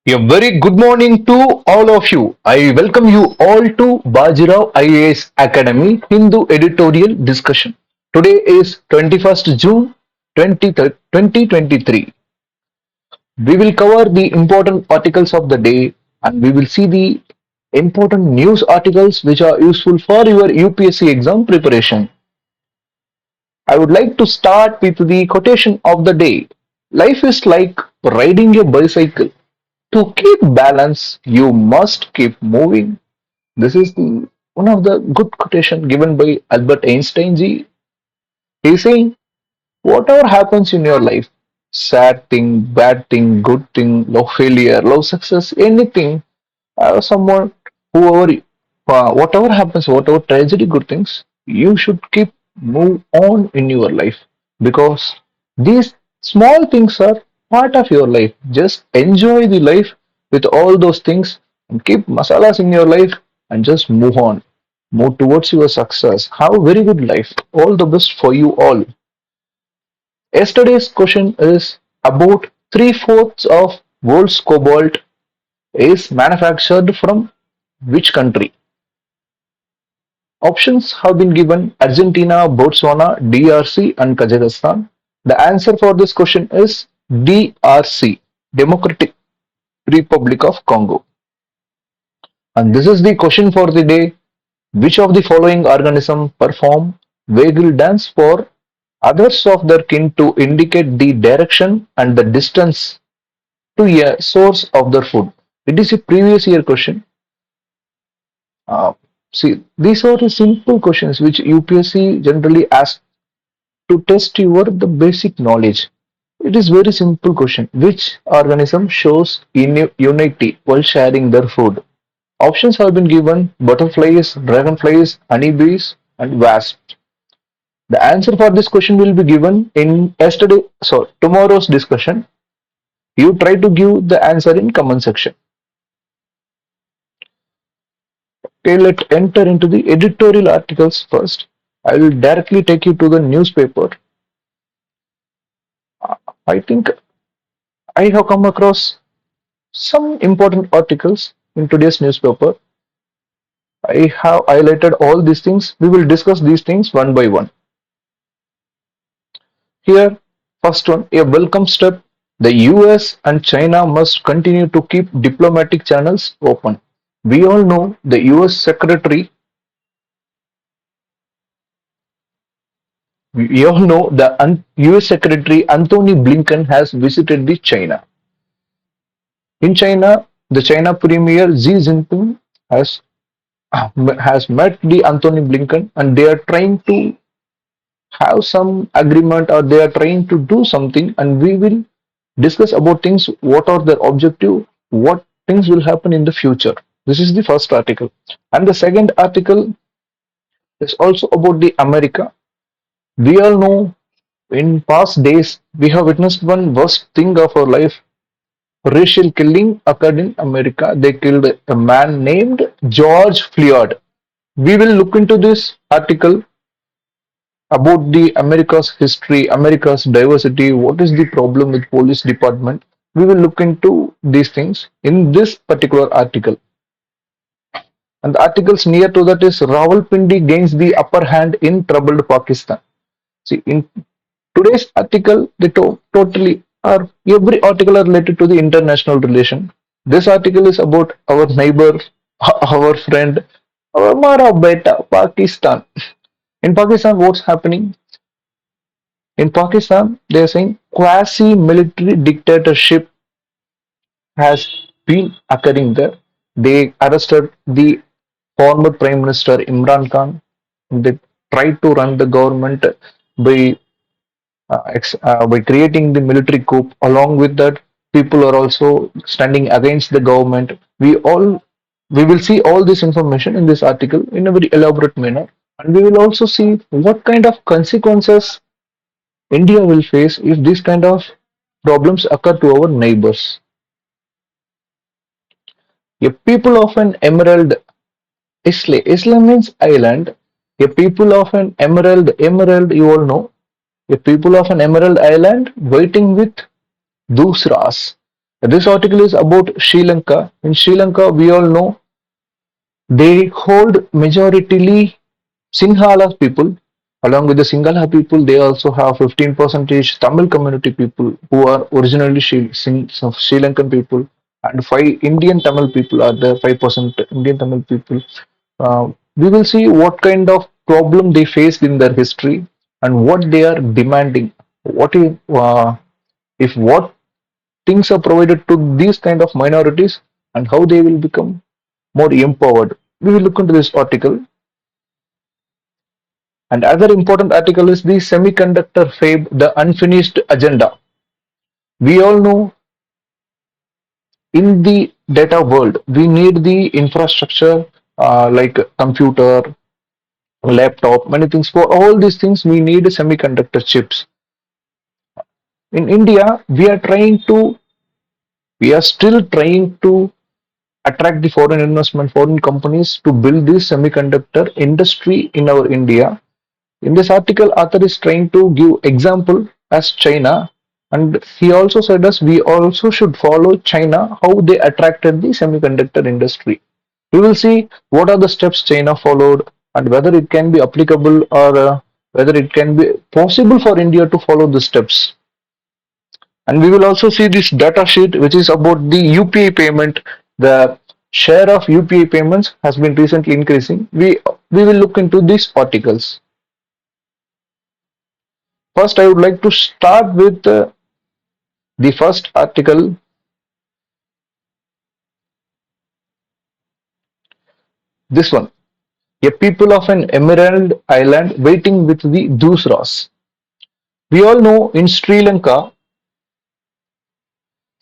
A very good morning to all of you. I welcome you all to Baji Rao IAS Academy Hindu editorial discussion. Today is 21st June 2023. We will cover the important articles of the day and we will see the important news articles which are useful for your UPSC exam preparation. I would like to start with the quotation of the day. Life is like riding a bicycle. To keep balance, you must keep moving. This is the one of the good quotation given by Albert Einstein ji. He is saying, whatever happens in your life, sad thing, bad thing, good thing, love failure, love success, anything, someone, whoever, whatever happens, whatever tragedy, good things, you should keep move on in your life because these small things are part of your life. Just enjoy the life with all those things and keep masalas in your life and just move on. Move towards your success. Have a very good life. All the best for you all. Yesterday's question is about three-fourths of world's cobalt is manufactured from which country? Options have been given Argentina, Botswana, DRC, and Kazakhstan. The answer for this question is DRC, Democratic Republic of Congo. And this is the question for the day. Which of the following organisms perform waggle dance for others of their kin to indicate the direction and the distance to a source of their food? It is a previous year question. Uh, See, these are the simple questions which UPSC generally asks to test your the basic knowledge. It is very simple question. Which organism shows unity while sharing their food? Options have been given: butterflies, dragonflies, honeybees, and wasps. The answer for this question will be given in tomorrow's discussion. You try to give the answer in comment section. Okay, let's enter into the editorial articles first. I will directly take you to the newspaper. I think I have come across some important articles in today's newspaper. I have highlighted all these things. We will discuss these things one by one. Here, first one, a welcome step. The US and China must continue to keep diplomatic channels open. We all know the US Secretary Anthony Blinken has visited the China. In China, the China Premier Xi Jinping has has met the Anthony Blinken and they are trying to have some agreement or they are trying to do something and we will discuss about things, what are their objective, what things will happen in the future. This is the first article. And the second article is also about the America. We all know in past days we have witnessed one worst thing of our life. Racial killing occurred in America. They killed a man named George Floyd. We will look into this article about the America's history, America's diversity, what is the problem with police department. We will look into these things in this particular article. And the articles near to that is Rawalpindi gains the upper hand in troubled Pakistan. See, in today's article, they totally are every article are related to the international relation. This article is about our neighbor, our friend, our Mara beta, Pakistan. In Pakistan, what's happening? In Pakistan, they are saying quasi-military dictatorship has been occurring there. They arrested the former Prime Minister Imran Khan. They tried to run the government by by creating the military coup. Along with that, people are also standing against the government. We will see all this information in this article in a very elaborate manner, and we will also see what kind of consequences India will face if these kind of problems occur to our neighbors. A people of an emerald Isla means island. A people of an emerald you all know. A people of an emerald island waiting with Dusras. This article is about Sri Lanka. In Sri Lanka, we all know they hold majoritarily Sinhala people. Along with the Sinhala people, they also have 15 percentage Tamil community people who are originally Sri Lankan people, and 5 Indian Tamil people are there, 5% Indian Tamil people. We will see what kind of problem they faced in their history and what they are demanding. If what things are provided to these kind of minorities and how they will become more empowered. We will look into this article. And other important article is the semiconductor fab, the unfinished agenda. We all know in the data world, we need the infrastructure like computer, laptop, many things. For all these things, we need semiconductor chips. In India, we are still trying to attract the foreign investment, foreign companies to build this semiconductor industry in our India. In this article, author is trying to give example as China, and he also said us we also should follow China how they attracted the semiconductor industry. We will see what are the steps China followed and whether it can be applicable or whether it can be possible for India to follow the steps. And we will also see this data sheet which is about the UPI payment. The share of UPI payments has been recently increasing. We will look into these articles. First, I would like to start with the first article. This one, a people of an emerald island waiting with the Dusras. We all know in Sri Lanka,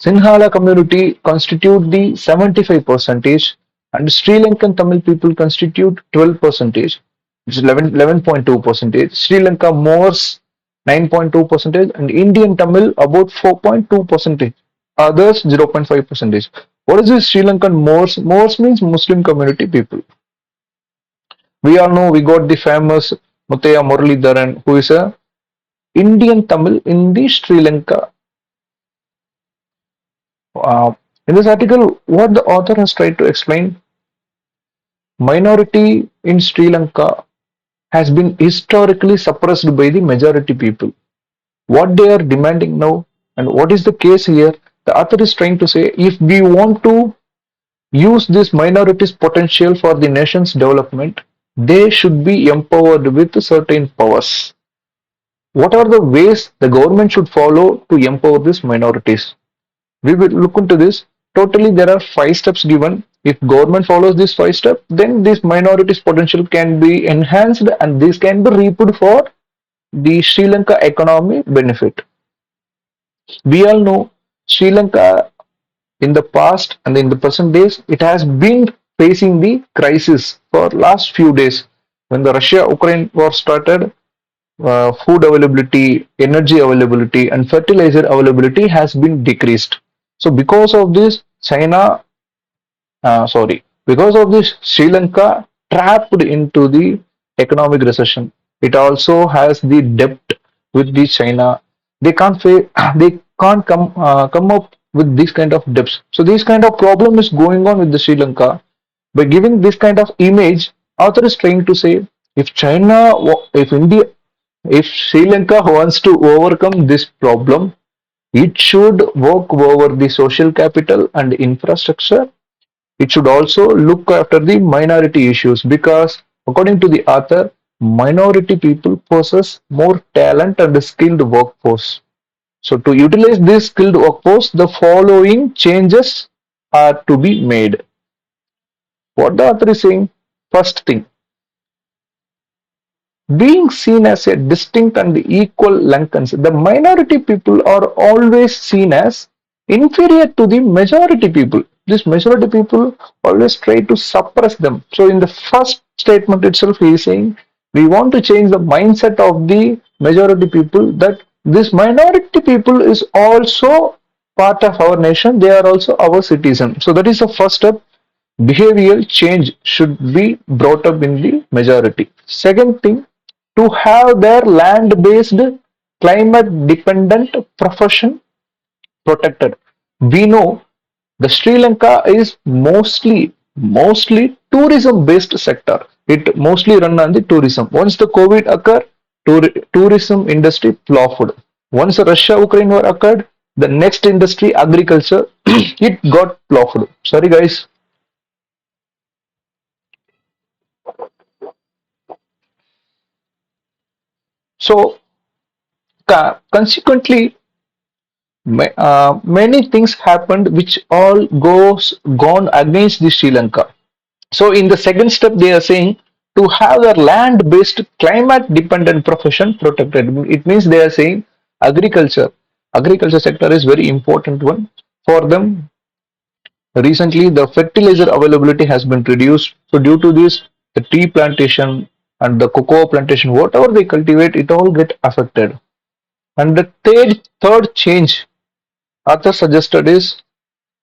Sinhala community constitute the 75 percentage and Sri Lankan Tamil people constitute 12 percentage, which is 11.2 percentage. Sri Lanka Moors 9.2 percentage and Indian Tamil about 4.2 percentage. Others 0.5 percentage. What is this Sri Lankan Moors? Moors means Muslim community people. We all know we got the famous Muthaiya Muralidharan, who is a Indian Tamil in the Sri Lanka. Uh, in this article, what the author has tried to explain, minority in Sri Lanka has been historically suppressed by the majority people. What they are demanding now, and what is the case here, the author is trying to say if we want to use this minority's potential for the nation's development, they should be empowered with certain powers. What are the ways the government should follow to empower these minorities? We will look into this. Totally, there are 5 steps given. If government follows this 5 steps, then this minorities potential can be enhanced and this can be reaped for the Sri Lanka economy benefit. We all know Sri Lanka in the past and in the present days, it has been facing the crisis for last few days. When the Russia-Ukraine war started, food availability, energy availability, and fertilizer availability has been decreased. So because of this, because of this, Sri Lanka trapped into the economic recession. It also has the debt with the China. They can't pay, they can't come up with this kind of debts. So this kind of problem is going on with the Sri Lanka. By giving this kind of image, author is trying to say if if India, if Sri Lanka wants to overcome this problem, it should work over the social capital and infrastructure. It should also look after the minority issues because, according to the author, minority people possess more talent and skilled workforce. So, to utilize this skilled workforce, the following changes are to be made. What the author is saying? First thing, being seen as a distinct and equal Lankans, the minority people are always seen as inferior to the majority people. This majority people always try to suppress them. So, in the first statement itself, he is saying we want to change the mindset of the majority people that this minority people is also part of our nation, they are also our citizens. So, that is the first step. Behavioral change should be brought up in the majority. Second thing, to have their land based climate dependent profession protected. We know the Sri Lanka is mostly tourism based sector. It mostly run on the tourism. Once the COVID occurred, tourism industry ploughed. Once the Russia-Ukraine war occurred, the next industry, agriculture, it got ploughed. Sorry guys. So consequently, many things happened which all gone against the Sri Lanka. So in the second step, they are saying to have a land-based climate-dependent profession protected. It means they are saying agriculture. Agriculture sector is very important one for them. Recently, the fertilizer availability has been reduced. So due to this, the tea plantation and the cocoa plantation, whatever they cultivate, it all get affected. And the third change author suggested is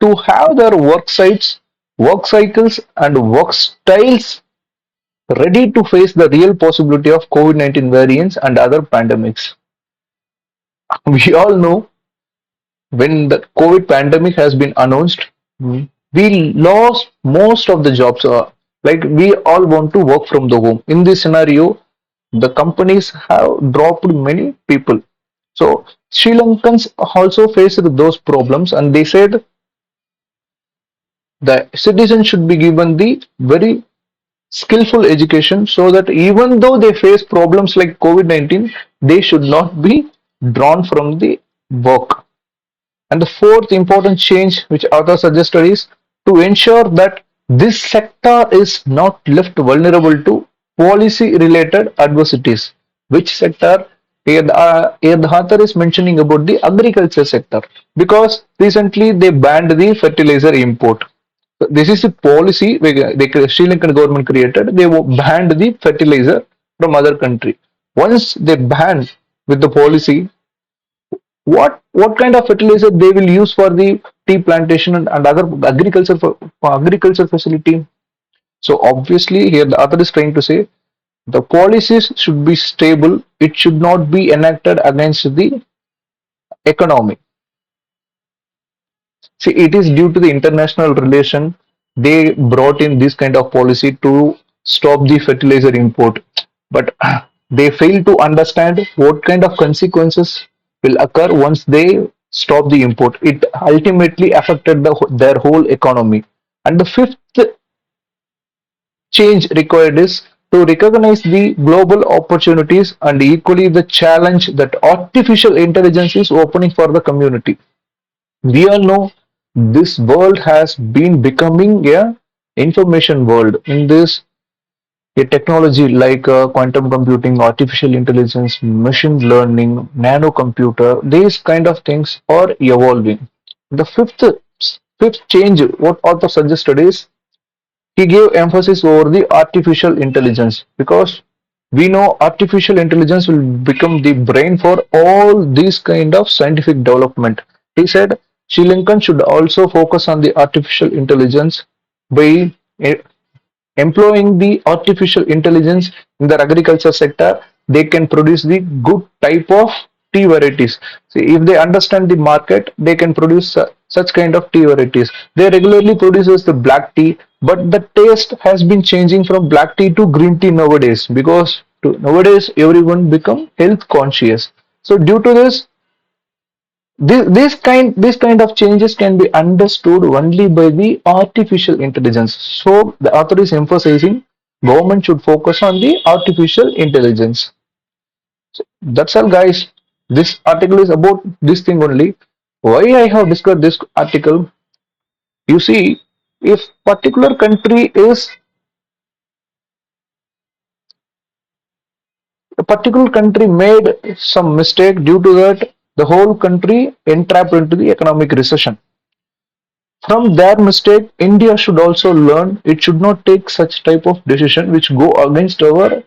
to have their work sites, work cycles, and work styles ready to face the real possibility of COVID-19 variants and other pandemics. We all know when the COVID pandemic has been announced, we lost most of the jobs. Like we all want to work from the home. In this scenario, the companies have dropped many people. So Sri Lankans also faced those problems, and they said the citizens should be given the very skillful education so that even though they face problems like COVID-19, they should not be drawn from the work. And the fourth important change which author suggested is to ensure that this sector is not left vulnerable to policy related adversities. Which sector? Here the author is mentioning about the agriculture sector because recently they banned the fertilizer import. This is the policy the Sri Lankan government created. They banned the fertilizer from other country. Once they ban with the policy, what kind of fertilizer they will use for the tea plantation and other agriculture for agriculture facility? So obviously here the author is trying to say the policies should be stable. It should not be enacted against the economy. See, it is due to the international relation they brought in this kind of policy to stop the fertilizer import. But they fail to understand what kind of consequences will occur once they stop the import. It ultimately affected their whole economy. And the fifth change required is to recognize the global opportunities and equally the challenge that artificial intelligence is opening for the community. We all know this world has been becoming a information world. In this, a technology like quantum computing, artificial intelligence, machine learning, nano computer, these kind of things are evolving. The fifth change what author suggested is he gave emphasis over the artificial intelligence because we know artificial intelligence will become the brain for all these kind of scientific development. He said Sri Lankan should also focus on the artificial intelligence by eh, employing the artificial intelligence in the agriculture sector. They can produce the good type of tea varieties. See, if they understand the market, they can produce such kind of tea varieties. They regularly produces the black tea, but the taste has been changing from black tea to green tea nowadays because nowadays everyone become health conscious. So due to this, this kind of changes can be understood only by the artificial intelligence. So the author is emphasizing government should focus on the artificial intelligence. So that's all guys. This article is about this thing only. Why I have discussed this article? You see, if particular country is a particular country made some mistake, due to that the whole country entrapped into the economic recession. From their mistake, India should also learn it should not take such type of decision which go against our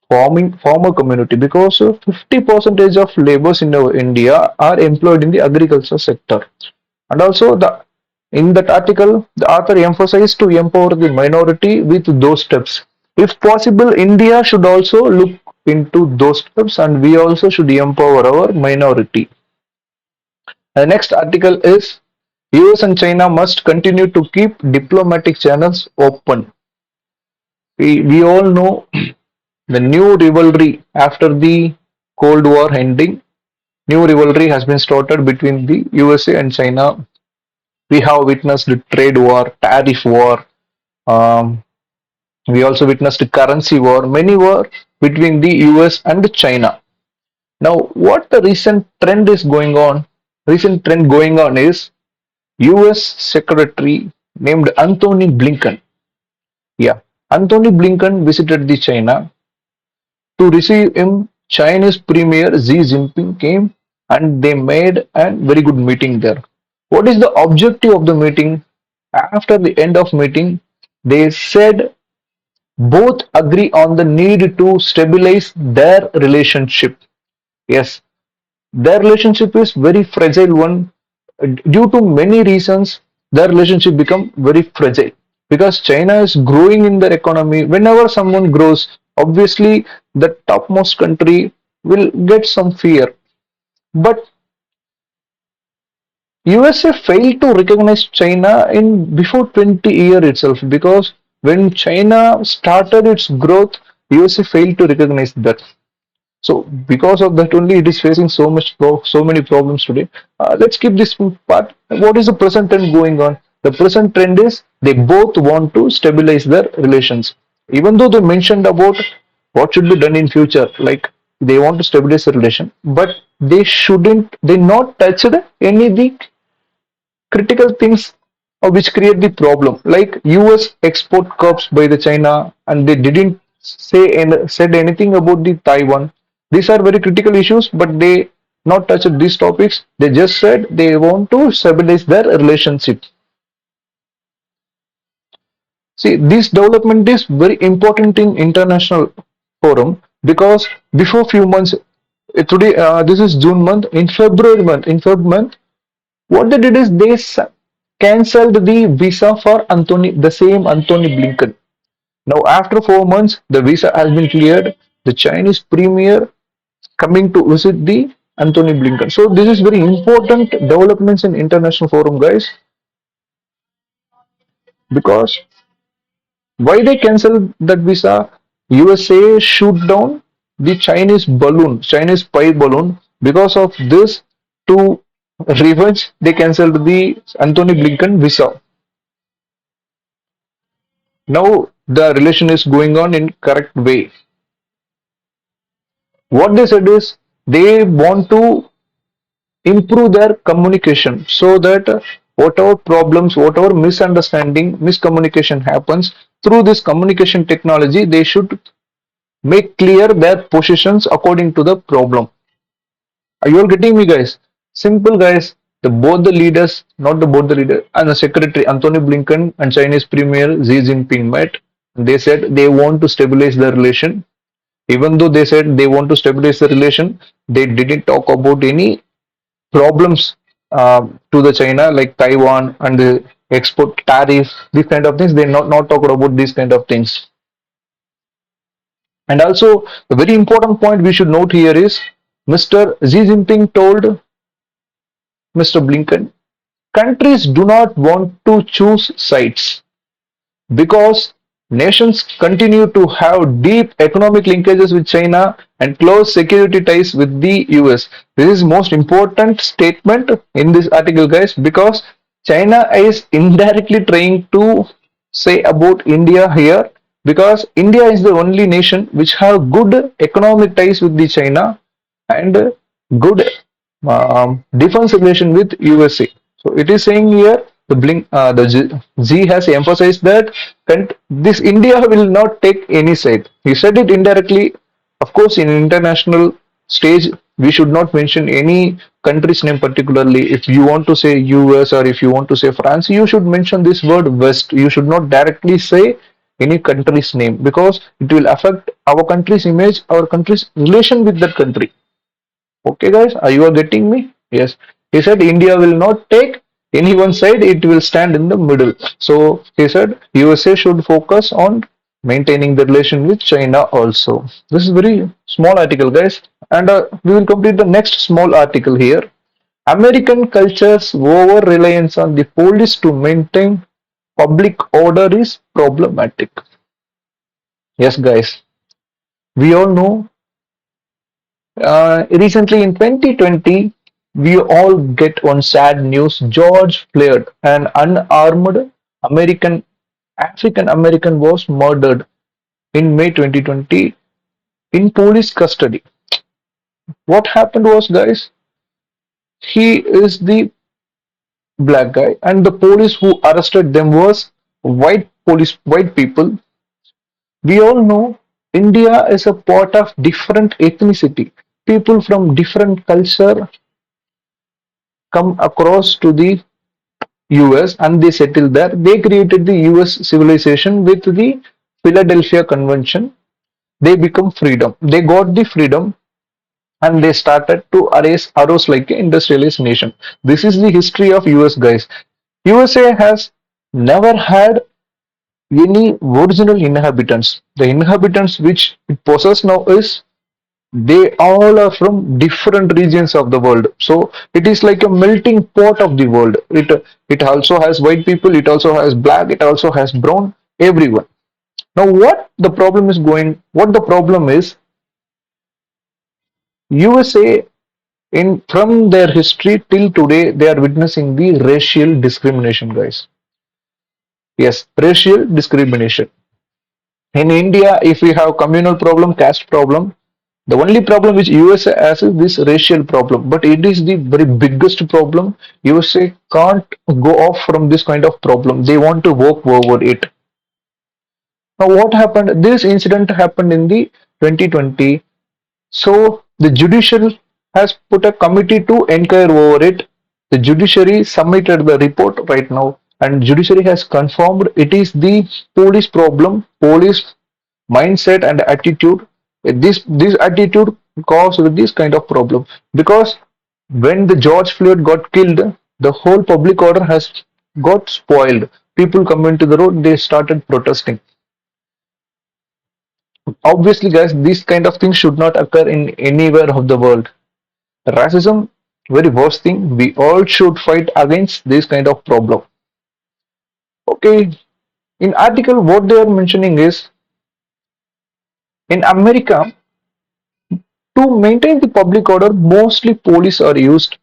farmer community because 50 percentage of laborers in our India are employed in the agriculture sector. And also in that article, the author emphasized to empower the minority with those steps. If possible, India should also look into those steps and we also should empower our minority. The next article is US and China must continue to keep diplomatic channels open. We all know the new rivalry after the Cold War ending. New rivalry has been started between the USA and China. We have witnessed the trade war, tariff war. Um, we also witnessed a currency war, many war between the US and China. Now, what the recent trend is going on? Recent trend going on is US Secretary named Anthony Blinken. Yeah, Anthony Blinken visited the China to receive him. Chinese Premier Xi Jinping came and they made a very good meeting there. What is the objective of the meeting? After the end of meeting, they said both agree on the need to stabilize their relationship. Yes, their relationship is very fragile one. Due to many reasons, their relationship become very fragile because China is growing in their economy. Whenever someone grows, obviously the topmost country will get some fear. But USA failed to recognize China in before 20 year itself because when China started its growth, USA failed to recognize that. So because of that only, it is facing so many problems today. Let's keep this part. What is the present trend going on? The present trend is they both want to stabilize their relations. Even though they mentioned about what should be done in future, like they want to stabilize the relation, but they shouldn't. They not touched any of the critical things which create the problem, like US export curbs by the China, and they didn't said anything about the Taiwan. These are very critical issues, but they not touched these topics. They just said they want to stabilize their relationship. See, this development is very important in international forum because before few months, today this is June month. In February month, in Feb month, what they did is they cancelled the visa for Anthony, the same Anthony Blinken. Now, after 4 months, the visa has been cleared. The Chinese premier coming to visit the Anthony Blinken. So, this is very important developments in international forum, guys. Because why they cancelled that visa? USA shoot down the Chinese balloon, Chinese spy balloon. Because of this, to revenge, they cancelled the Anthony Blinken visa. Now the relation is going on in correct way. What they said is they want to improve their communication so that whatever problems, whatever misunderstanding, miscommunication happens through this communication technology, they should make clear their positions according to the problem. Are you all getting me, guys? Simple, guys. The both the leaders, not the both the leader, and the secretary Anthony Blinken and Chinese Premier Xi Jinping met. They said they want to stabilize the relation. Even though they said they want to stabilize the relation, they didn't talk about any problems to the China like Taiwan and the export tariffs, these kind of things. They not talk about these kind of things. And also, the very important point we should note here is Mr. Xi Jinping told Mr. Blinken, countries do not want to choose sides because nations continue to have deep economic linkages with China and close security ties with the US. This is most important statement in this article, guys, because China is indirectly trying to say about India here because India is the only nation which have good economic ties with the China and good defense relation with USA. So it is saying here the Z has emphasized that this India will not take any side. He said it indirectly. Of course, in international stage, we should not mention any country's name particularly. If you want to say US or if you want to say France, you should mention this word West. You should not directly say any country's name because it will affect our country's image, our country's relation with that country. Okay, guys, are you all getting me? Yes. He said India will not take any one side, it will stand in the middle. So he said USA should focus on maintaining the relation with China also. This is very small article, guys. And we will complete the next small article here. American culture's over reliance on the police to maintain public order is problematic. Yes, guys, we all know. Recently in 2020, we all get one sad news. George Floyd, an unarmed American African American, was murdered in May 2020 in police custody. What happened was, guys, he is the black guy, and the police who arrested them was white people. We all know India is a part of different ethnicity. People from different culture come across to the US and they settled there. They created the US civilization with the Philadelphia Convention. They become freedom. They got the freedom and they started to arose like an industrialized nation. This is the history of US, guys. USA has never had any original inhabitants. The inhabitants which it possesses now is they all are from different regions of the world. So it is like a melting pot of the world. It also has white people, it also has black, it also has brown, everyone. Now what the problem is, USA in from their history till today they are witnessing the racial discrimination, guys. Yes, racial discrimination. In India, if we have communal problem, caste problem, the only problem which USA has is this racial problem, but it is the very biggest problem. USA can't go off from this kind of problem. They want to work over it. Now, what happened? This incident happened in the 2020. So the judiciary has put a committee to inquire over it. The judiciary submitted the report right now, and judiciary has confirmed it is the police problem, police mindset and attitude. This attitude caused this kind of problem because when the George Floyd got killed, the whole public order has got spoiled. People come into the road, they started protesting. Obviously, guys, these kind of things should not occur in anywhere of the world. Racism, very worst thing. We all should fight against this kind of problem. Okay, in article, what they are mentioning is in America, to maintain the public order, mostly police are used.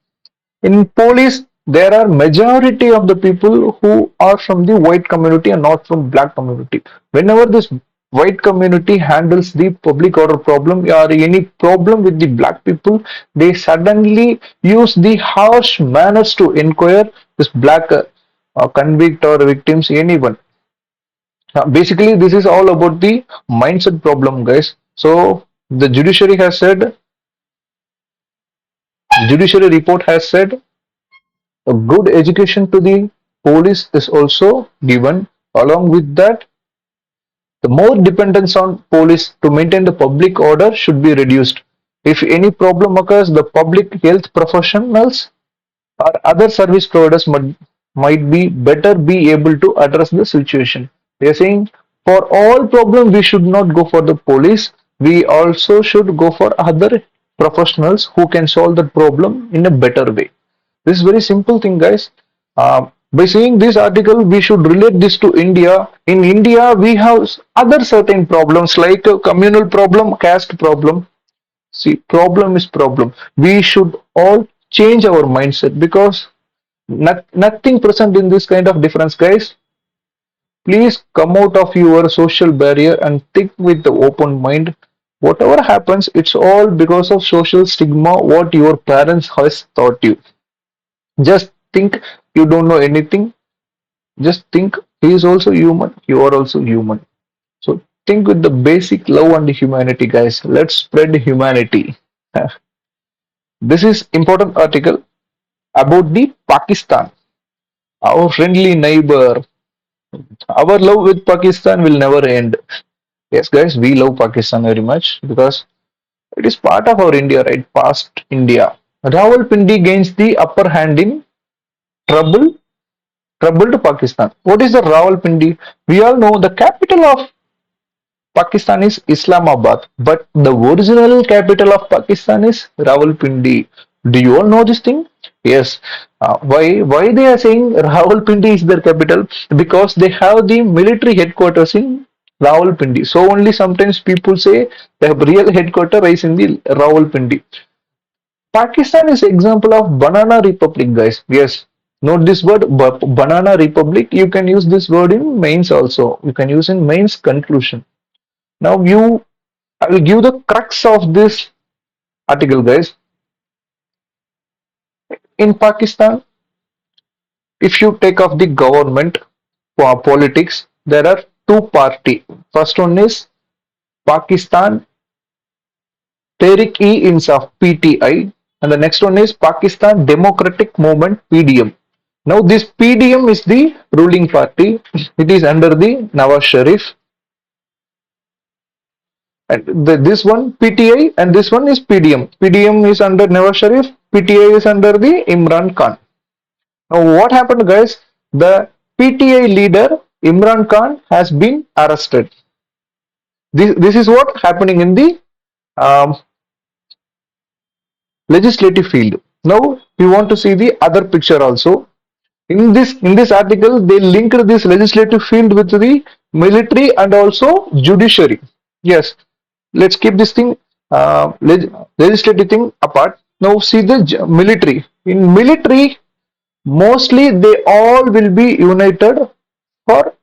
In police, there are majority of the people who are from the white community and not from black community. Whenever this white community handles the public order problem or any problem with the black people, they suddenly use the harsh manners to inquire this black convict or victims, anyone. Basically, this is all about the mindset problem, guys. So the judiciary report has said a good education to the police is also given. Along with that, the more dependence on police to maintain the public order should be reduced. If any problem occurs, the public health professionals or other service providers might be better be able to address the situation. They are saying for all problems we should not go for the police. We also should go for other professionals who can solve the problem in a better way. This is very simple thing, guys. By seeing this article, we should relate this to India. In India, we have other certain problems like a communal problem, caste problem. See, problem is problem. We should all change our mindset because nothing present in this kind of difference, guys. Please come out of your social barrier and think with the open mind. Whatever happens, it's all because of social stigma, what your parents has taught you. Just think you don't know anything. Just think he is also human. You are also human. So think with the basic love and humanity, guys. Let's spread humanity. This is important article about the Pakistan, our friendly neighbor. Our love with Pakistan will never end. Yes, guys, we love Pakistan very much because it is part of our India, right? Past India. Rawalpindi gains the upper hand in trouble troubled Pakistan. What is the Rawalpindi? We all know the capital of Pakistan is Islamabad, but the original capital of Pakistan is Rawalpindi. Do you all know this thing? Yes. Why they are saying Rawalpindi is their capital? Because they have the military headquarters in Rawalpindi. So only sometimes people say the real headquarters is in the Rawalpindi. Pakistan is example of banana republic, guys. Yes. Note this word, banana republic. You can use this word in mains also. You can use in mains conclusion. Now I will give the crux of this article, guys. In Pakistan, if you take off the government politics, there are two party. First one is Pakistan Tehreek-e-Insaf (PTI), and the next one is Pakistan Democratic Movement (PDM). Now this PDM is the ruling party. It is under the Nawaz Sharif, and this one PTI and this one is PDM. PDM is under Nawaz Sharif. PTI is under the Imran Khan. Now what happened, guys? The PTI leader Imran Khan has been arrested. This is what happening in the um, legislative field. Now we want to see the other picture also. In this article, they linked this legislative field with the military and also judiciary. Yes, let's keep this thing legislative thing apart. Now see the military. In military, mostly they all will be united for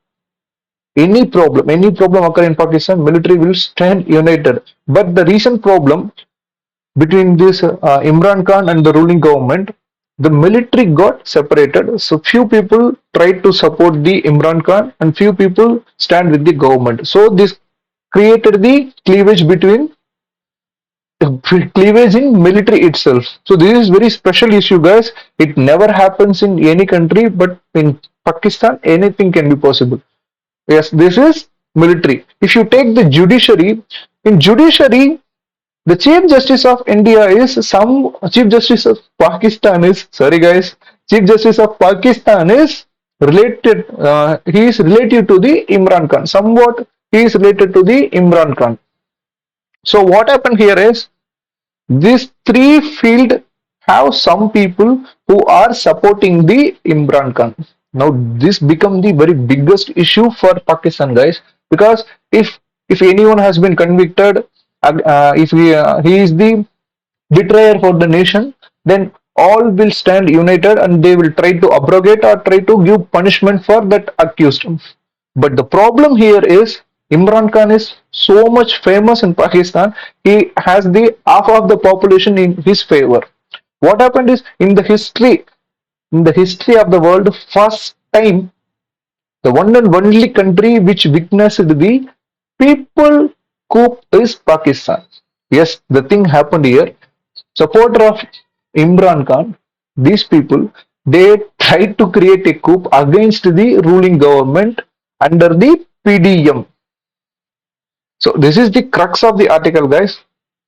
any problem occur in Pakistan, military will stand united. But the recent problem between this Imran Khan and the ruling government, the military got separated. So few people tried to support the Imran Khan and few people stand with the government. So this created the cleavage in military itself. So this is very special issue, guys. It never happens in any country, but in Pakistan, anything can be possible. Yes, this is military. If you take the judiciary, in judiciary, the Chief Justice of India is some Chief Justice of Pakistan is sorry guys. Chief Justice of Pakistan is related. He is related to the Imran Khan. Somewhat he is related to the Imran Khan. So what happened here is these three field have some people who are supporting the Imran Khan. Now this become the very biggest issue for Pakistan, guys, because if anyone has been convicted, if he is the betrayer for the nation, then all will stand united and they will try to abrogate or try to give punishment for that accused. But the problem here is Imran Khan is so much famous in Pakistan. He has the half of the population in his favor. What happened is in the history of the world, first time the one and only country which witnessed the people coup is Pakistan. Yes, the thing happened here. Supporter of Imran Khan, these people, they tried to create a coup against the ruling government under the PDM. So this is the crux of the article, guys.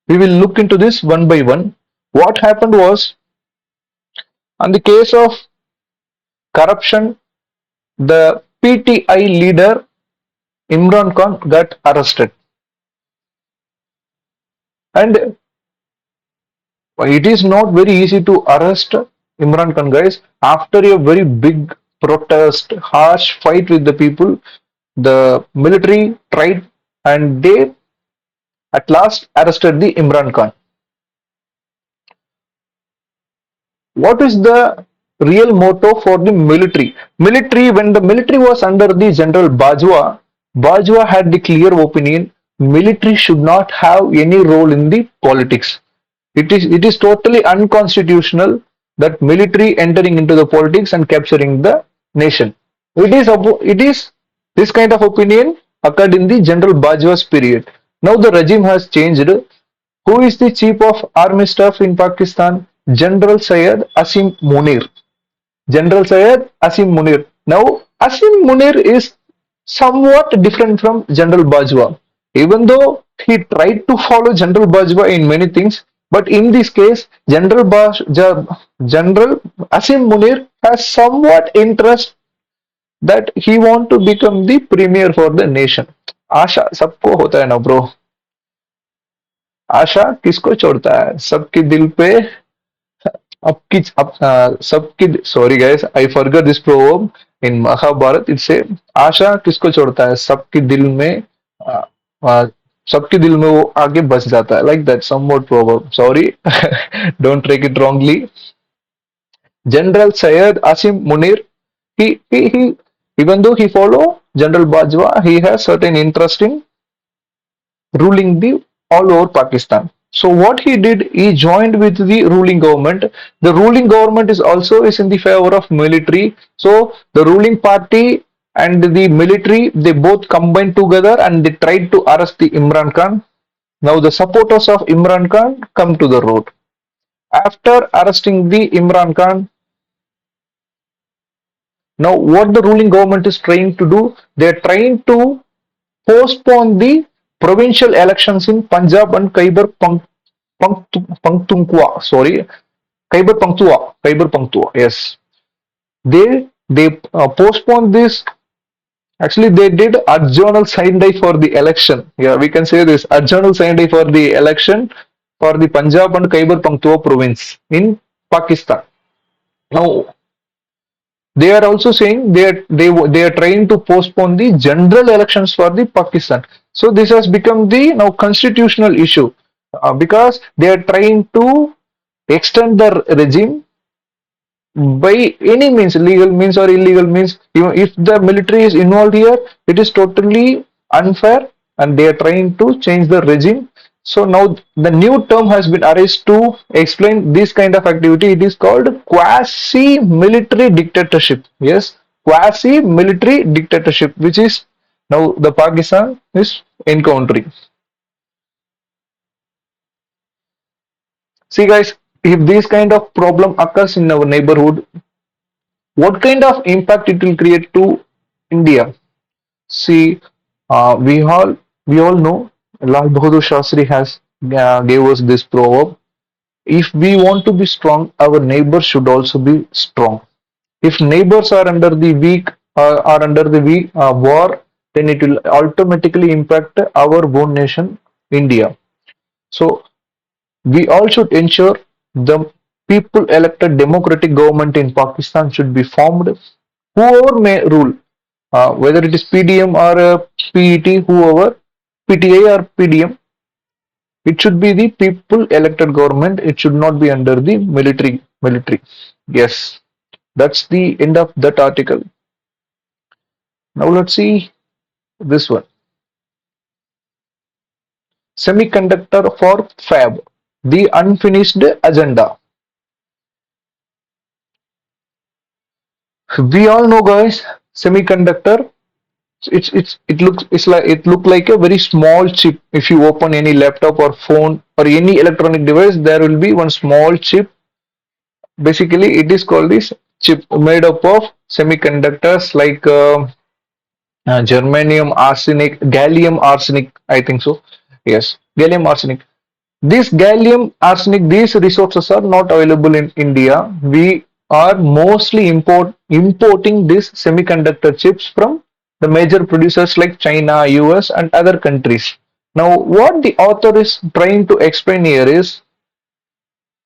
We will look into this one by one. What happened was, on the case of corruption, the PTI leader Imran Khan got arrested, and it is not very easy to arrest Imran Khan, guys. After a very big protest, harsh fight with the people, the military tried and they at last arrested the Imran Khan. What is the real motto for the military? Military, when the military was under the General Bajwa, Bajwa had the clear opinion military should not have any role in the politics. It is totally unconstitutional that military entering into the politics and capturing the nation. It is this kind of opinion occurred in the General Bajwa's period. Now the regime has changed. Who is the chief of army staff in Pakistan? General Syed Asim Munir. General Syed Asim Munir. Now, Asim Munir is somewhat different from General Bajwa. Even though he tried to follow General Bajwa in many things, but in this case, General Asim Munir has somewhat interest that he want to become the premier for the nation. आशा सबको होता है ना bro. आशा किसको छोड़ता है सबके दिल पे सबकी sorry guys, I forgot this proverb in Mahabharat. It say आशा किसको छोड़ता है सबके दिल में आ, आ, सबके दिल में वो आगे बस जाता है like that somewhat proverb. Sorry, don't take it wrongly. General Syed Asim Munir, he even though he follow General Bajwa, he has certain interest in ruling the all over Pakistan. So what he did, he joined with the ruling government. The ruling government is in the favor of military. So the ruling party and the military, they both combined together and they tried to arrest the Imran Khan. Now the supporters of Imran Khan come to the road. After arresting the Imran Khan, now what the ruling government is trying to do, they are trying to postpone the provincial elections in Punjab and Pakhtunkhwa. Sorry, Khyber Pakhtunkhwa. Yes, they postponed this. Actually, they did adjournal sign day for the election. Yeah, we can say this adjournal sign day for the election for the Punjab and Khyber Pakhtunkhwa province in Pakistan. Now they are also saying they are trying to postpone the general elections for the Pakistan. So this has become the now constitutional issue because they are trying to extend the regime by any means, legal means or illegal means. Even if the military is involved here, it is totally unfair, and they are trying to change the regime. So now the new term has been arranged to explain this kind of activity. It is called quasi-military dictatorship. Yes, quasi-military dictatorship, which is now the Pakistan is encountering. See, guys, if this kind of problem occurs in our neighborhood, what kind of impact it will create to India? See, we all know Lal Bahadur Shastri has gave us this proverb. If we want to be strong, our neighbors should also be strong. If neighbors are under the weak are under the weak war, then it will automatically impact our own nation, India. So we all should ensure the people elected democratic government in Pakistan should be formed. Whoever may rule, whether it is PDM or PET, whoever, PTA or PDM, it should be the people elected government. It should not be under the military. Military. Yes, that's the end of that article. Now let's see this one. Semiconductor for Fab, the unfinished agenda. We all know, guys, semiconductor. It look like a very small chip. If you open any laptop or phone or any electronic device, there will be one small chip. Basically, it is called this chip made up of semiconductors like germanium, arsenic, gallium arsenic. I think so. Yes, gallium arsenic. This gallium arsenic, these resources are not available in India. We are mostly importing these semiconductor chips from the major producers like China, US, and other countries. Now, what the author is trying to explain here is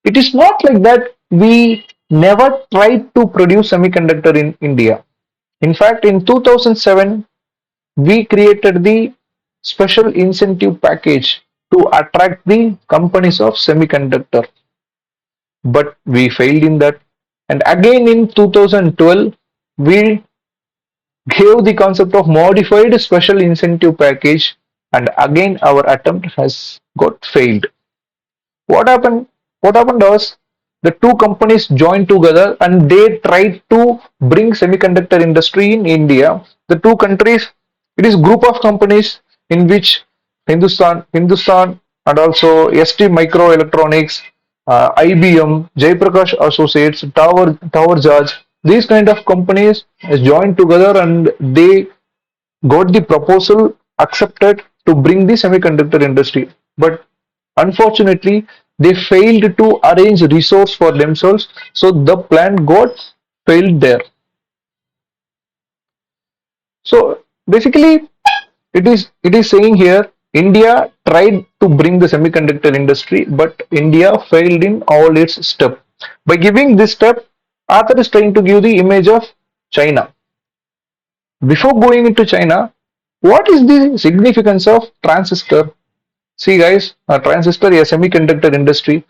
it is not like that we never tried to produce semiconductor in India. In fact, in 2007, we created the special incentive package to attract the companies of semiconductor, but we failed in that. And again in 2012, we gave the concept of modified special incentive package, and again our attempt has got failed. What happened? What happened was the two companies joined together and they tried to bring semiconductor industry in India. The two countries, it is group of companies in which Hindustan, and also ST Microelectronics, IBM, Jaiprakash Associates, Tower Judge. These kind of companies has joined together and they got the proposal accepted to bring the semiconductor industry. But unfortunately, they failed to arrange resource for themselves, so the plan got failed there. So basically, it is saying here India tried to bring the semiconductor industry, but India failed in all its steps. By giving this step, author is trying to give the image of China. Before going into China, what is the significance of transistor? See guys, a transistor is a semiconductor industry.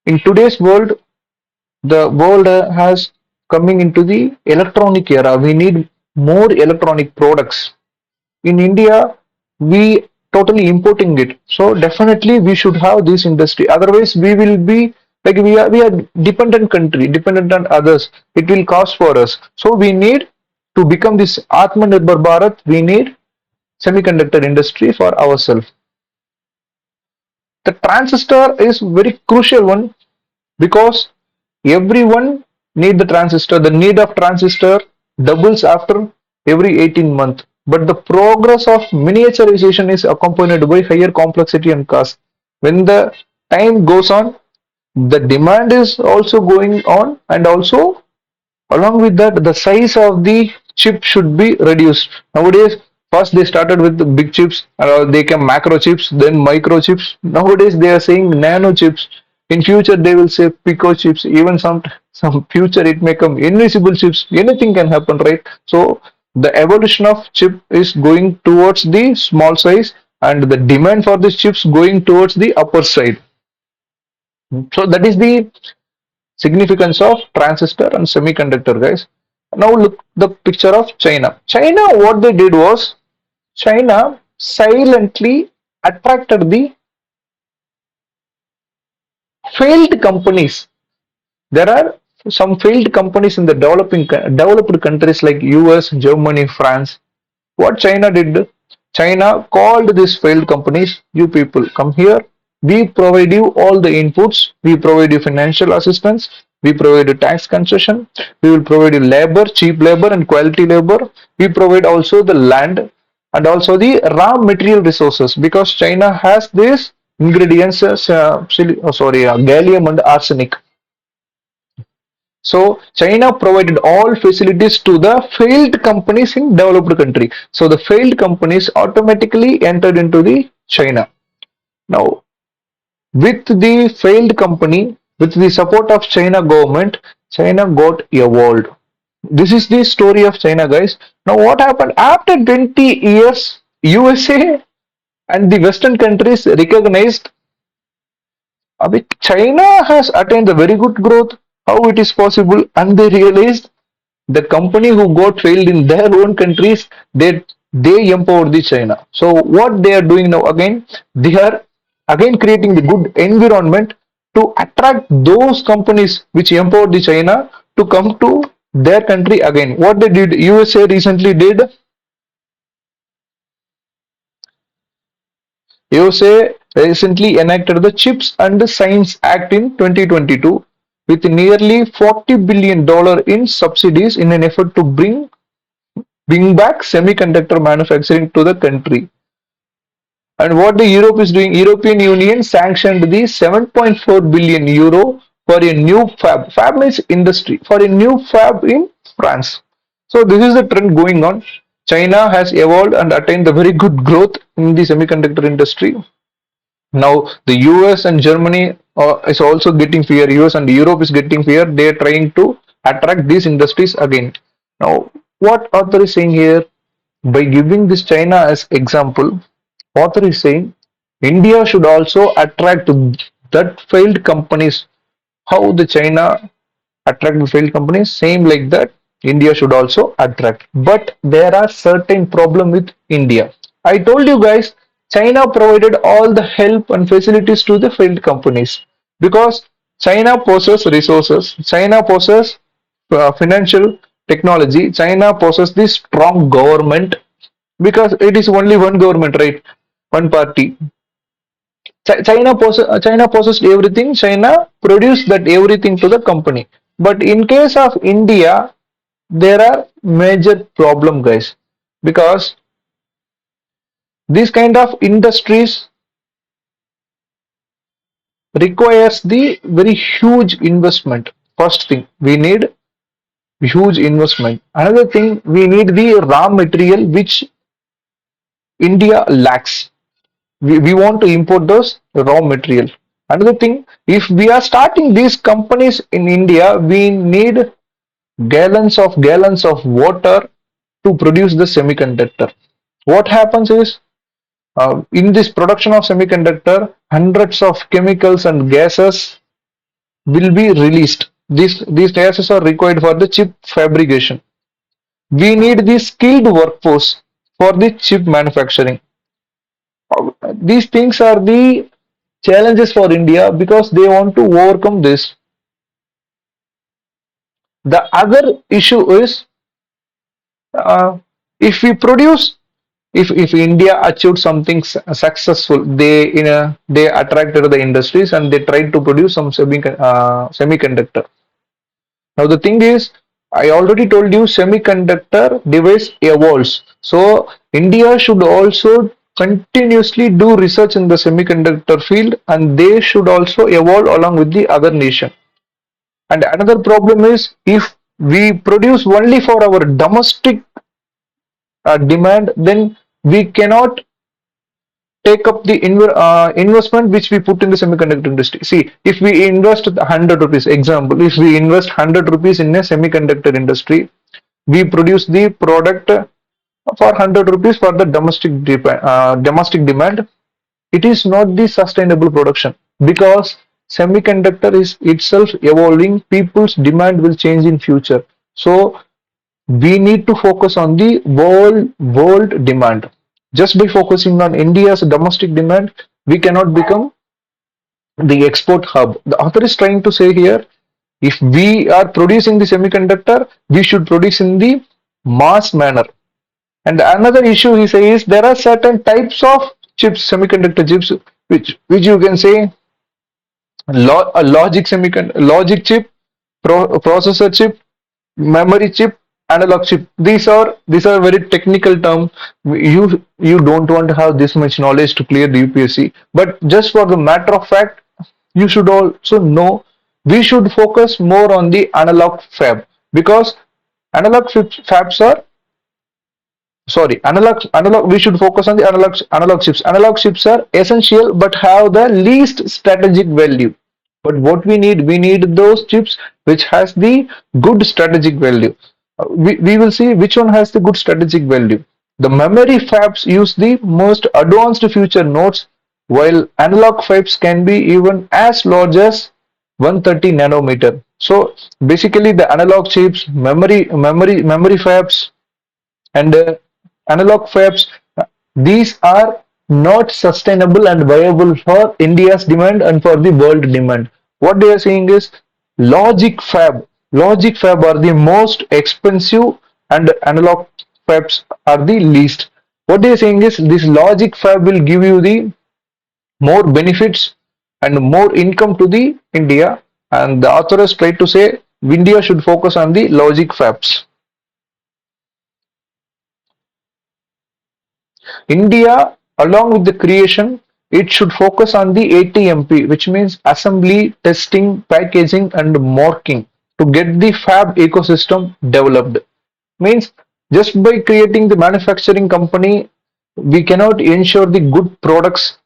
In today's world, the world has coming into the electronic era. We need more electronic products. In India, we totally importing it. So definitely we should have this industry. Otherwise, we will be like we are dependent country, dependent on others. It will cost for us. So we need to become this Atmanirbhar Bharat. We need semiconductor industry for ourselves. The transistor is very crucial one because everyone need the transistor. The need of transistor doubles after every 18 months. But the progress of miniaturization is accompanied by higher complexity and cost. When the time goes on, the demand is also going on, and also along with that, the size of the chip should be reduced. Nowadays, first they started with the big chips, they came macro chips, then micro chips. Nowadays, they are saying nano chips. In future, they will say pico chips. Even some future, it may come invisible chips. Anything can happen, right? So the evolution of chip is going towards the small size, and the demand for these chips going towards the upper side. So that is the significance of transistor and semiconductor, guys. Now look the picture of China. China, what they did was China silently attracted the failed companies. There are some failed companies in the developed countries like US, Germany, France. What China did, China called these failed companies, you people come here, we provide you all the inputs, we provide you financial assistance, we provide you tax concession, we will provide you labor, cheap labor and quality labor, we provide also the land and also the raw material resources because China has these ingredients, gallium and arsenic. So China provided all facilities to the failed companies in developed country. So the failed companies automatically entered into the China. Now with the failed company, with the support of China government, China got evolved. This is the story of China, guys. Now what happened after 20 years? USA and the Western countries recognized China has attained a very good growth. How it is possible? And they realized the company who got failed in their own countries, they empowered the China. So what they are doing now again, they are again creating the good environment to attract those companies which empowered the China to come to their country again. What they did, USA recently did, USA recently enacted the Chips and Science Act in 2022 with nearly $40 billion in subsidies in an effort to bring back semiconductor manufacturing to the country. And what the Europe is doing, European Union sanctioned the 7.4 billion euro for a new fab. Fab means industry, for a new fab in France. So this is the trend going on. China has evolved and attained the very good growth in the semiconductor industry. Now the US and Germany is also getting fear. US and Europe is getting fear. They are trying to attract these industries again. Now what author is saying here, by giving this China as example, author is saying India should also attract that failed companies. How the China attract the failed companies, same like that India should also attract. But there are certain problem with India. I told you guys, China provided all the help and facilities to the failed companies because China possesses resources, China possesses financial technology, China possesses this strong government because it is only one government, right? One party. China possessed everything. China produced that everything to the company. But in case of India, there are major problem, guys, because this kind of industries requires the very huge investment. First thing, we need huge investment. Another thing, we need the raw material which India lacks. We want to import those raw material. Another thing, if we are starting these companies in India, we need gallons of water to produce the semiconductor. What happens is, in this production of semiconductor, hundreds of chemicals and gases will be released. These gases are required for the chip fabrication. We need the skilled workforce for the chip manufacturing. These things are the challenges for India because they want to overcome this. The other issue is, uh, if we produce, if India achieved something successful, they attracted the industries and they tried to produce some semiconductor. Now the thing is, I already told you semiconductor device evolves. So India should also continuously do research in the semiconductor field and they should also evolve along with the other nation. And another problem is if we produce only for our domestic demand, then we cannot take up the investment which we put in the semiconductor industry. See, if we invest 100 rupees, example, if we invest 100 rupees in a semiconductor industry, we produce the product for 100 rupees for the domestic demand. It is not the sustainable production because semiconductor is itself evolving. People's demand will change in future. So we need to focus on the world demand. Just by focusing on India's domestic demand, we cannot become the export hub. The author is trying to say here, if we are producing the semiconductor, we should produce in the mass manner. And another issue he says, there are certain types of chips, semiconductor chips, which you can say a logic chip, processor chip, memory chip, analog chip. These are very technical terms. You don't want to have this much knowledge to clear the UPSC, but just for the matter of fact, you should also know we should focus more on the analog fab because fabs are sorry analog we should focus on the analog chips are essential but have the least strategic value. But what we need those chips which has the good strategic value. We will see which one has the good strategic value. The memory fabs use the most advanced future nodes, while analog fabs can be even as large as 130 nanometer. So basically the analog chips, memory fabs, and analog fabs, these are not sustainable and viable for India's demand and for the world demand. What they are saying is logic fab are the most expensive and analog fabs are the least. What they are saying is this logic fab will give you the more benefits and more income to the India, and the author has tried to say India should focus on the logic fabs. India, along with the creation, it should focus on the ATMP, which means assembly, testing, packaging, and marking to get the fab ecosystem developed. Means just by creating the manufacturing company, we cannot ensure the good products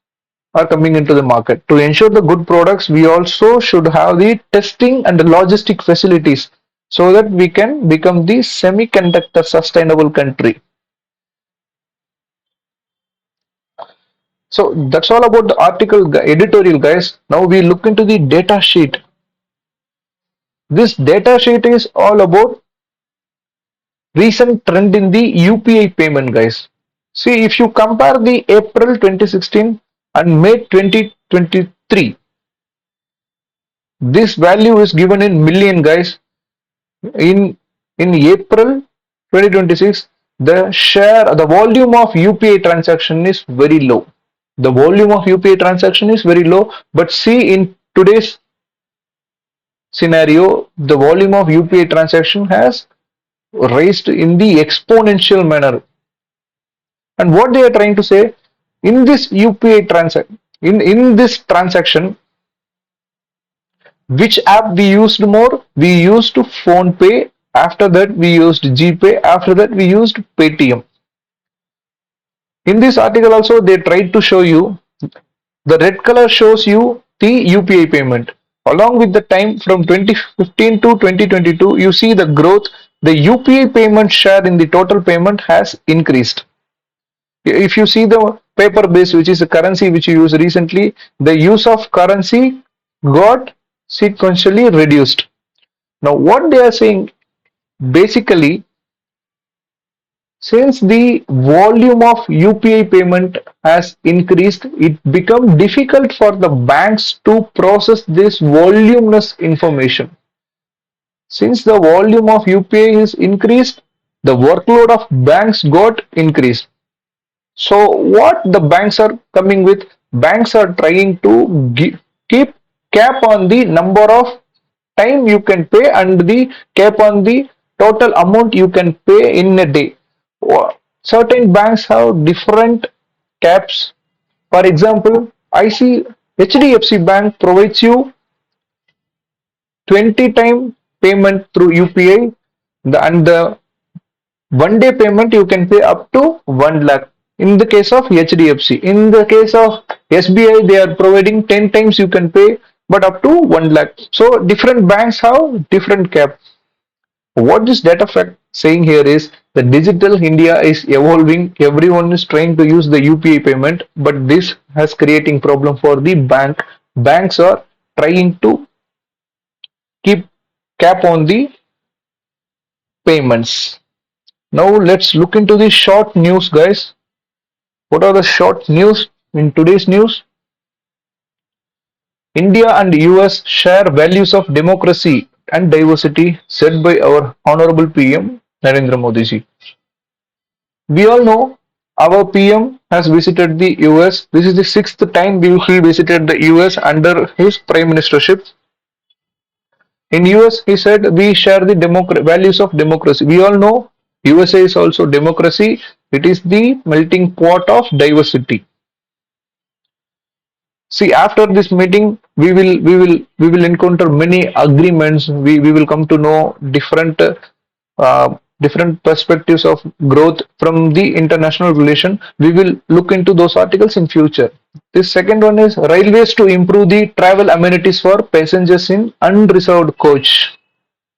are coming into the market. To ensure the good products, we also should have the testing and the logistic facilities so that we can become the semiconductor sustainable country. So that's all about the article editorial, guys. Now we look into the data sheet. This data sheet is all about recent trend in the UPI payment, guys. See, if you compare the April 2016 and May 2023, this value is given in million, guys. In April 2026, the volume of UPI transaction is very low. The volume of UPI transaction is very low, but see in today's scenario, the volume of UPI transaction has raised in the exponential manner. And what they are trying to say in this UPI transaction, in this transaction, which app we used more? We used Phone Pay. After that, we used GPay. After that, we used Paytm. In this article, also they tried to show you the red color shows you the UPI payment. Along with the time from 2015 to 2022, you see the growth. The UPI payment share in the total payment has increased. If you see the paper base, which is a currency which you used recently, the use of currency got sequentially reduced. Now, what they are saying basically, since the volume of UPI payment has increased, it becomes difficult for the banks to process this voluminous information. Since the volume of UPI is increased, the workload of banks got increased. So what the banks are coming with? Banks are trying to keep cap on the number of time you can pay and the cap on the total amount you can pay in a day. Certain banks have different caps. For example, I see HDFC Bank provides you 20 time payment through UPI, and the 1 day payment you can pay up to 1 lakh. In the case of HDFC, in the case of SBI, they are providing 10 times you can pay, but up to 1 lakh. So different banks have different cap. What this data fact saying here is the digital India is evolving. Everyone is trying to use the UPI payment, but this has creating problem for the bank. Banks are trying to keep cap on the payments. Now let's look into the short news, guys. What are the short news in today's news? India and US share values of democracy and diversity said by our Honorable PM Narendra Modi ji. We all know our PM has visited the US. This is the sixth time he visited the US under his prime ministership. In US, he said we share the values of democracy. We all know USA is also democracy. It is the melting pot of diversity. See, after this meeting, we will encounter many agreements. We will come to know different perspectives of growth from the international relation. We will look into those articles in future. This second one is railways to improve the travel amenities for passengers in unreserved coach.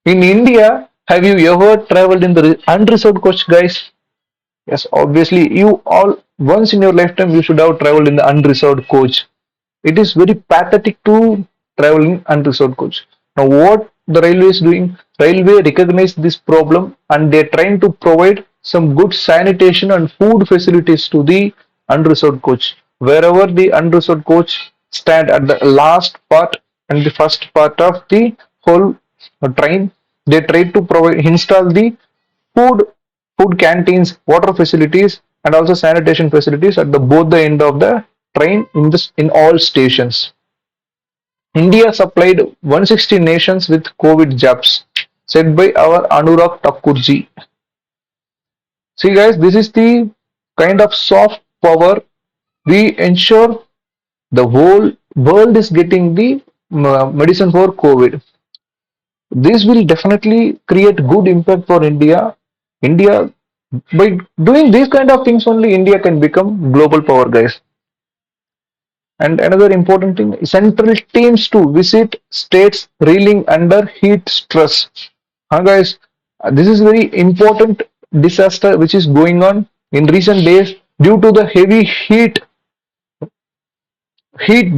In India, have you ever traveled in the unreserved coach, guys? Yes, obviously, you all once in your lifetime you should have traveled in the unreserved coach. It is very pathetic to travel in unreserved coach. Now, what the railway is doing? Railway recognize this problem and they are trying to provide some good sanitation and food facilities to the unreserved coach. Wherever the unreserved coach stand at the last part and the first part of the whole train, they try to provide install the food food canteens, water facilities, and also sanitation facilities at the both the end of the train in all stations. India supplied 160 nations with COVID jabs, said by our Anurag Thakurji. See, guys, this is the kind of soft power we ensure the whole world is getting the medicine for COVID. This will definitely create good impact for India. India, by doing these kind of things only, India can become global power, guys. And another important thing, central teams to visit states reeling under heat stress. Guys, this is very important disaster which is going on in recent days due to the heavy heat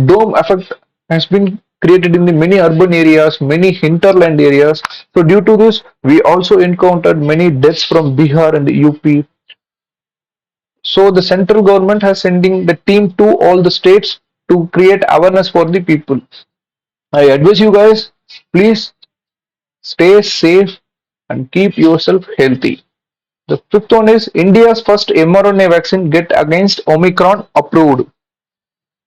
dome effect has been created in the many urban areas, many hinterland areas. So due to this, we also encountered many deaths from Bihar and the UP. So the central government has sending the team to all the states to create awareness for the people. I advise you guys, please stay safe and keep yourself healthy. The fifth one is India's first mRNA vaccine get against Omicron approved.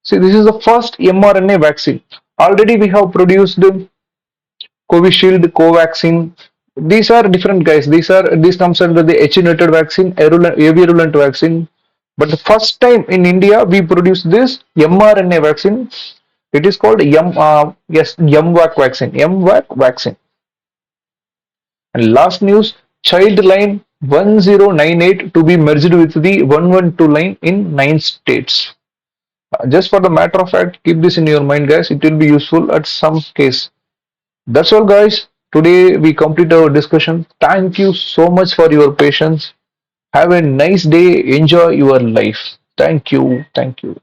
See, this is the first mRNA vaccine. Already we have produced Covishield, Covaxin. These are different, guys. These comes under the attenuated vaccine, avirulent vaccine. But the first time in India we produced this mRNA vaccine. It is called MVAC vaccine. MVAC vaccine. And last news, child line 1098 to be merged with the 112 line in 9 states. Just for the matter of fact, keep this in your mind, guys. It will be useful at some case. That's all, guys. Today we complete our discussion. Thank you so much for your patience. Have a nice day. Enjoy your life. Thank you. Thank you.